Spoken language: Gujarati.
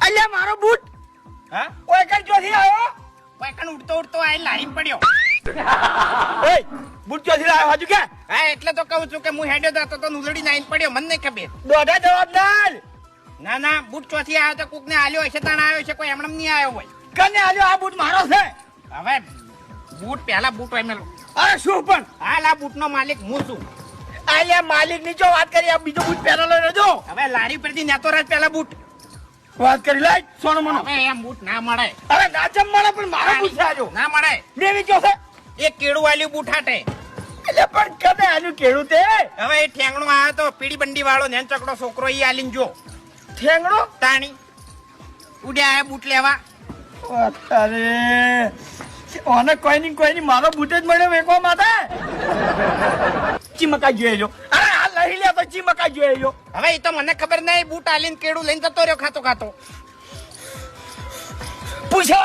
અલ્યા મારો બૂટ હા ઓય કઈ ચોથી આવ્યો વાયકણ ઉડતો ઉડતો આ લાઈન પડ્યો. ઓય બૂટ ચોથી આવ્યો હજુ કે હા એટલે તો કહું છું કે હું હેડ્યો જતો તો ઉલડી નાઈન પડ્યો, મને નહીં ખબર. દોઢા જવાબદાર ના ના બૂટ ચોથી આવ્યો તો કોક ને આલ્યો હશે તાણ આવ્યો છે, કોઈ એમણે નહીં આવ્યો હોય. કને આલ્યો આ બૂટ મારો છે હવે બૂટ પહેલા બૂટ હોય મેલો. અરે શું પણ હાલ આ બૂટ નો માલિક હું છું. અલ્યા માલિક ની જો વાત કરી આ બીજો બૂટ પહેરેલો રહેજો હવે લારી પરથી નેતો રાજ પહેલા બૂટ. વાત કરી લાય સોનો મનો હવે એમ બૂટ ના મળે. અરે નાચમ મળે પણ મારો બૂટ છે આજો ના મળે. દેવી જો છે એ કેળું વાલ્યું બૂટ હાટે. એટલે પણ કને આલ્યું કેળું તે હવે એ ઠેંગણો આવ્યો તો પીડી બંડી વાળો નેન ચકડો છોકરો ઈ આલીને જો ઠેંગણો તાણી ઉડ્યા આયા બૂટ લેવા. અરે ઓને કોઈ ની મારો બૂટ જ મળ્યો વેકવા માટે ચીમકા જોઈ લો. અરે હાલ લઈ લે તો ચીમકા જોઈ લો. હવે એ તો મને ખબર નહીં, બૂટ આલીને કેળું લઈને જતો રહ્યો ખાતો ખાતો. પૂછ્યા